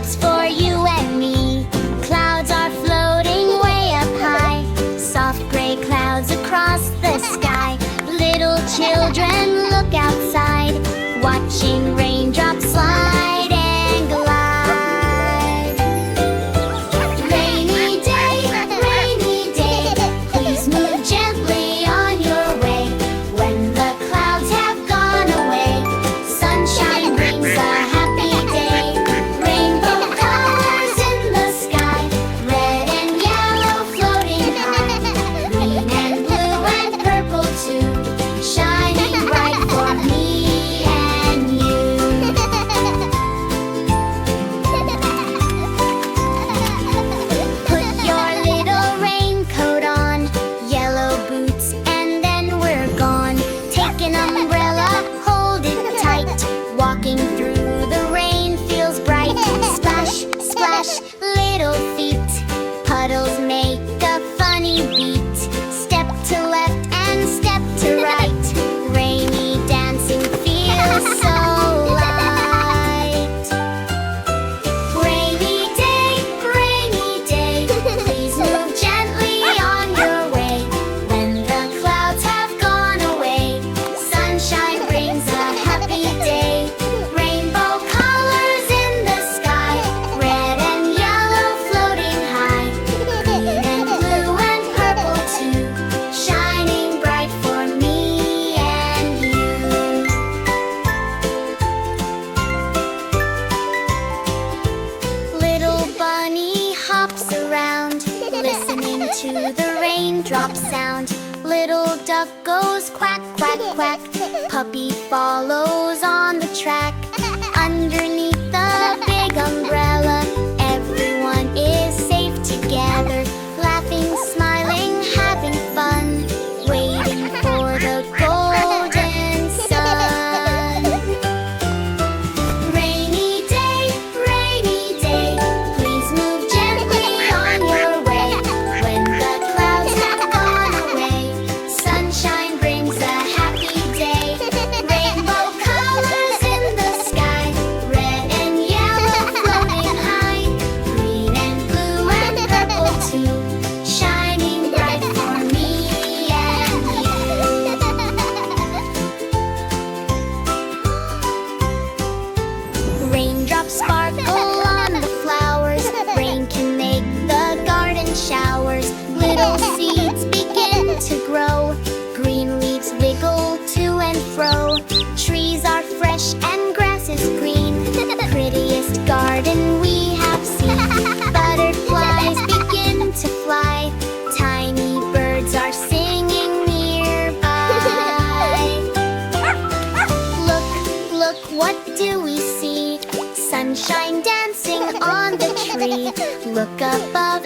raindrops for you and me. Clouds are floating way up high, soft gray clouds across the sky. Little children look outside, watching raindrops slide and glide. Rainy day, please move gently on your way. When the clouds have gone away, sunshine brings a happy day. Rainbow colors in the sky, red and yellow floating high, green and blue and purple too, shining bright for me and you. Put your little raincoat on, yellow boots, and then we're gone. Take an umbrella, hold it tight. Walking through the rain feels bright. Splash, splash, little feet. Puddles make a funny beat. Step to left and step to right. Rainy dancing feels so light. Rainy day, please move gently on your way. When the clouds have gone away, sunshine brings a happy day. Rainbow colors in the sky, red and yellow floating high, green and blue and purple too, shining bright for me and you. Little bunny hops around, listening to the raindrop sound. Little duck goes quack, quack, quack. Puppy follows on the track. Underneath the big umbrella, everyone is safe together, laughing, smiling, having fun, waiting for the golden sun. Rainy day, please move gently on your way. When the clouds have gone away, sunshine brings a happy day. Rainbow colors in the sky, red and yellow floating high, green and blue and purple too, shining bright for me and you. Raindrops sparkle on the flowers. Rain can make the garden showers. Little seeds begin to grow. Green leaves wiggle to and fro. Trees are fresh and grass is green. Prettiest garden we have seen. Butterflies begin to fly. Tiny birds are singing nearby. Look, what do we see? Sunshine dancing on the tree. Look above